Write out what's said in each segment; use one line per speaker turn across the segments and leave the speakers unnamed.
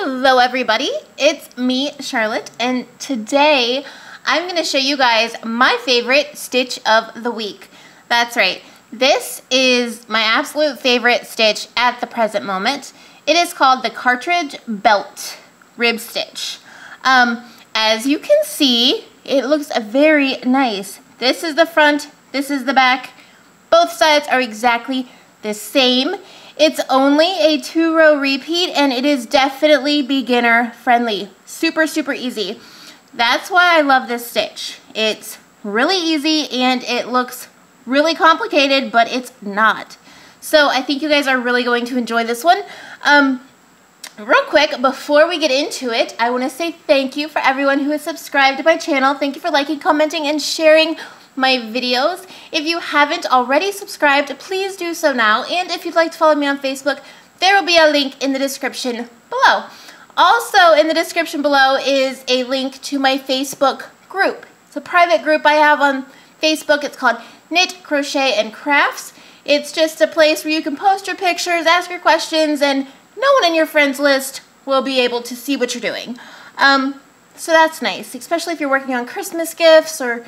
Hello everybody, it's me, Charlotte, and today I'm going to show you guys my favorite stitch of the week. That's right, this is my absolute favorite stitch at the present moment. It is called the Cartridge Belt Rib Stitch. As you can see, it looks very nice. This is the front, this is the back. Both sides are exactly the same. It's only a 2-row repeat and it is definitely beginner friendly. Super easy. That's why I love this stitch. It's really easy and it looks really complicated, but it's not. So I think you guys are really going to enjoy this one. Real quick, before we get into it, I want to say thank you for everyone who has subscribed to my channel. Thank you for liking, commenting, and sharing my videos. If you haven't already subscribed, please do so now. And if you'd like to follow me on Facebook, there will be a link in the description below. Also in the description below is a link to my Facebook group. It's a private group I have on Facebook. It's called Knit, Crochet, and Crafts. It's just a place where you can post your pictures, ask your questions, and no one in your friends list will be able to see what you're doing. So that's nice, especially if you're working on Christmas gifts, or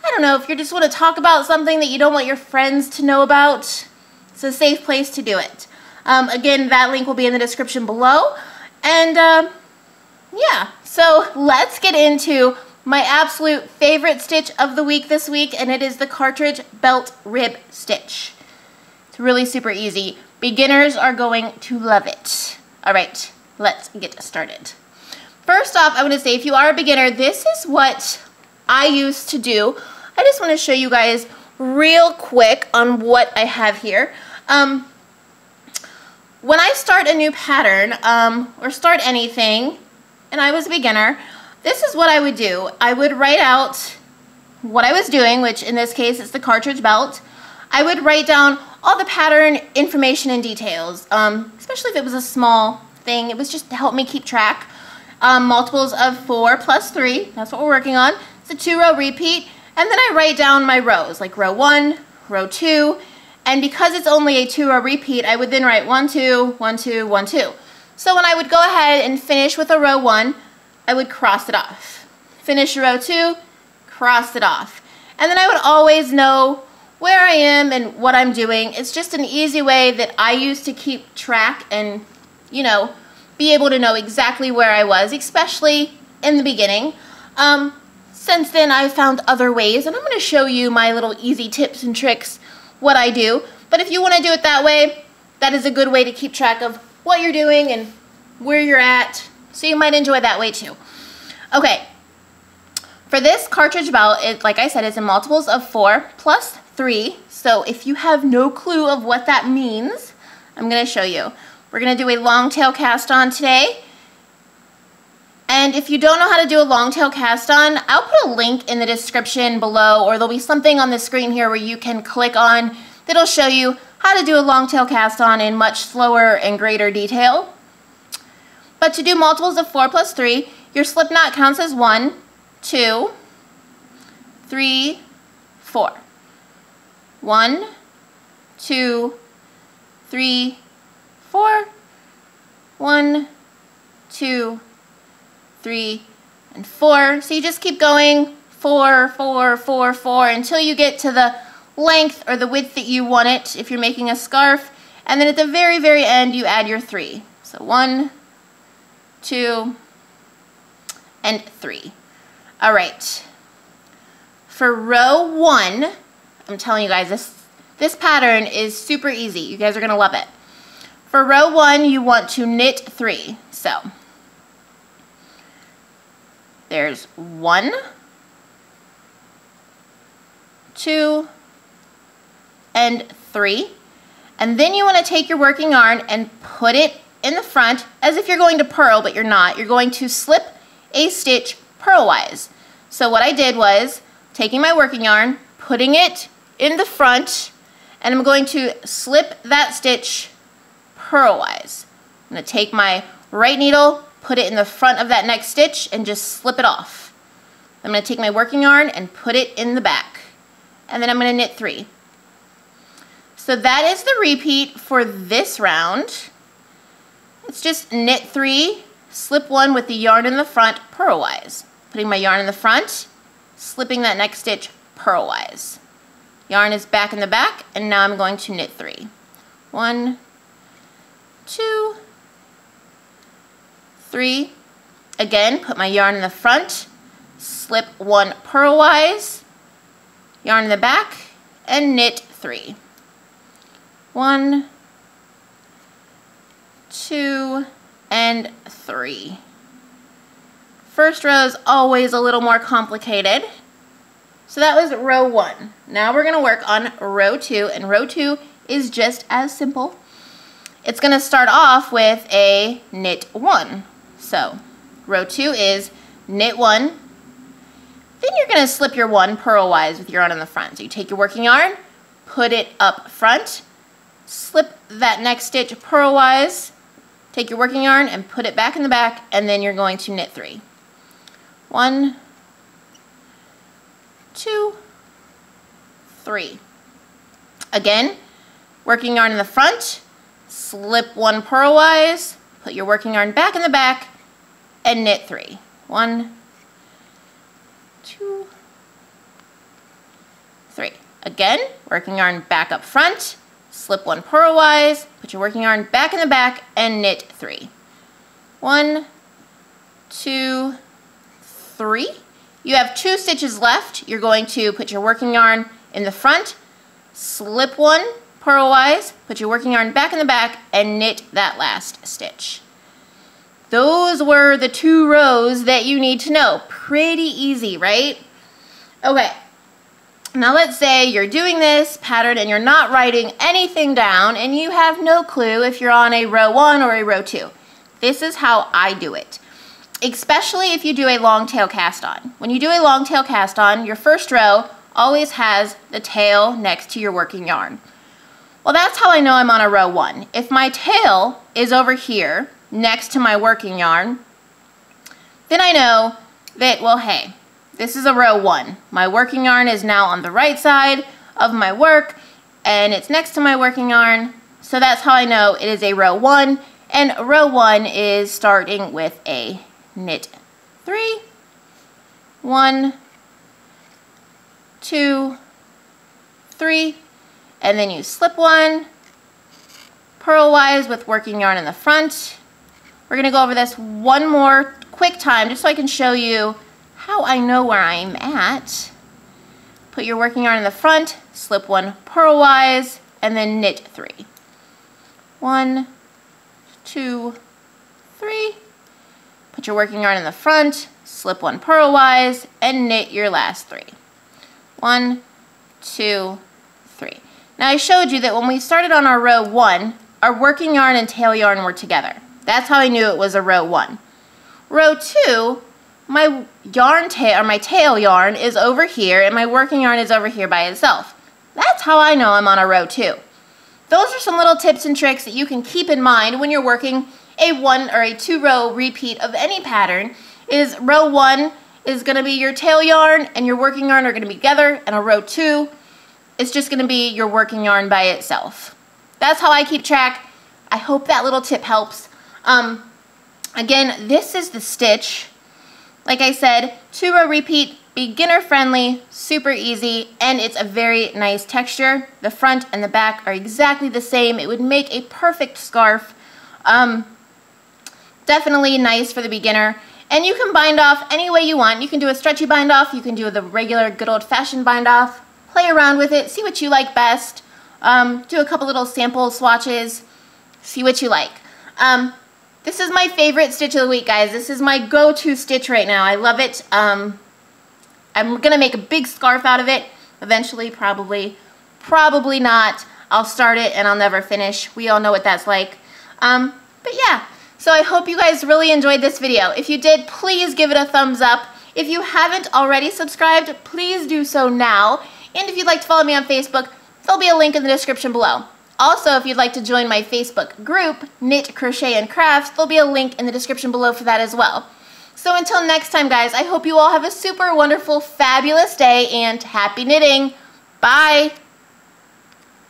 I don't know, if you just want to talk about something that you don't want your friends to know about. It's a safe place to do it. Again, that link will be in the description below. And yeah, so let's get into my absolute favorite stitch of the week this week, and it is the Cartridge Belt Rib Stitch. It's really super easy. Beginners are going to love it. All right, let's get started. First off, I want to say, if you are a beginner, this is what I used to do. I just want to show you guys real quick on what I have here. When I start a new pattern, or start anything, and I was a beginner, this is what I would do. I would write out what I was doing, which in this case is the cartridge belt. I would write down all the pattern information and details, especially if it was a small thing. It was just to help me keep track. Multiples of 4 plus 3, that's what we're working on. It's a 2-row repeat, and then I write down my rows, like row 1, row 2, and because it's only a 2-row repeat, I would then write 1, 2, 1, 2, 1, 2. So when I would go ahead and finish with a row 1, I would cross it off. Finish row 2, cross it off. And then I would always know where I am and what I'm doing. It's just an easy way that I used to keep track and, you know, be able to know exactly where I was, especially in the beginning. Since then, I've found other ways, and I'm going to show you my little easy tips and tricks, what I do. But if you want to do it that way, that is a good way to keep track of what you're doing and where you're at, so you might enjoy that way too. Okay, for this cartridge belt, like I said, it's in multiples of 4 plus 3. So if you have no clue of what that means, I'm going to show you. We're going to do a long tail cast on today. And if you don't know how to do a long tail cast on, I'll put a link in the description below, or there'll be something on the screen here where you can click on that'll show you how to do a long tail cast on in much slower and greater detail. But to do multiples of 4 plus 3, your slip knot counts as 1, 2, 3, 4. 1, 2, 3, 4. 1, 2, 3, and 4. So you just keep going 4, 4, 4, 4 until you get to the length or the width that you want it if you're making a scarf. And then at the very end you add your 3. So 1, 2, and 3. All right. For row 1, I'm telling you guys, this pattern is super easy. You guys are going to love it. For row 1, you want to knit 3. So there's 1, 2, and 3. And then you want to take your working yarn and put it in the front as if you're going to purl, but you're not. You're going to slip a stitch purlwise. So what I did was taking my working yarn, putting it in the front, and I'm going to slip that stitch purlwise. I'm going to take my right needle, put it in the front of that next stitch, and just slip it off. I'm going to take my working yarn and put it in the back, and then I'm going to knit 3. So that is the repeat for this round. It's just knit 3, slip one with the yarn in the front purlwise. Putting my yarn in the front, slipping that next stitch purlwise. Yarn is back in the back, and now I'm going to knit 3. 1, 2, 3. Again, put my yarn in the front, slip 1 purlwise, yarn in the back, and knit 3. 1, 2, and 3. First row is always a little more complicated. So that was row 1. Now we're going to work on row 2, and row 2 is just as simple. It's going to start off with a knit 1. So row 2 is knit 1. Then you're going to slip your 1 purlwise with your yarn in the front. So you take your working yarn, put it up front, slip that next stitch purlwise, take your working yarn and put it back in the back, and then you're going to knit 3. 1, 2, 3. Again, working yarn in the front, slip 1 purlwise, put your working yarn back in the back, and knit 3. 1, 2, 3. Again, working yarn back up front, slip 1 purlwise, put your working yarn back in the back, and knit 3. 1, 2, 3. You have 2 stitches left. You're going to put your working yarn in the front, slip 1 purlwise, put your working yarn back in the back, and knit that last stitch. Those were the 2 rows that you need to know. Pretty easy, right? Okay. Now let's say you're doing this pattern and you're not writing anything down and you have no clue if you're on a row 1 or a row 2. This is how I do it. Especially if you do a long tail cast on. When you do a long tail cast on, your first row always has the tail next to your working yarn. Well, that's how I know I'm on a row 1. If my tail is over here next to my working yarn, then I know that, well, hey, this is a row 1. My working yarn is now on the right side of my work and it's next to my working yarn. So that's how I know it is a row 1, and row 1 is starting with a knit 3, 1, 2, 3, and then you slip 1 purlwise with working yarn in the front. We're going to go over this one more quick time just so I can show you how I know where I'm at. Put your working yarn in the front, slip 1 purlwise, and then knit 3. 1, 2, 3. Put your working yarn in the front, slip 1 purlwise, and knit your last 3. 1, 2, 3. Now I showed you that when we started on our row 1, our working yarn and tail yarn were together. That's how I knew it was a row 1. Row 2, my yarn tail, or my tail yarn is over here and my working yarn is over here by itself. That's how I know I'm on a row 2. Those are some little tips and tricks that you can keep in mind when you're working a 1 or a 2 row repeat of any pattern. Is row 1 is going to be your tail yarn and your working yarn are going to be together, and a row 2 is just going to be your working yarn by itself. That's how I keep track. I hope that little tip helps. Again, this is the stitch. Like I said, 2 row repeat, beginner friendly, super easy, and it's a very nice texture. The front and the back are exactly the same. It would make a perfect scarf. Definitely nice for the beginner. And you can bind off any way you want. You can do a stretchy bind off. You can do the regular good old-fashioned bind off. Play around with it. See what you like best. Do a couple little sample swatches. See what you like. This is my favorite stitch of the week, guys. This is my go-to stitch right now. I love it. I'm going to make a big scarf out of it. Eventually, probably. Probably not. I'll start it and I'll never finish. We all know what that's like. But yeah. So I hope you guys really enjoyed this video. If you did, please give it a thumbs up. If you haven't already subscribed, please do so now. And if you'd like to follow me on Facebook, there'll be a link in the description below. Also, if you'd like to join my Facebook group, Knit, Crochet, and Crafts, there'll be a link in the description below for that as well. So until next time, guys, I hope you all have a super wonderful, fabulous day, and happy knitting. Bye!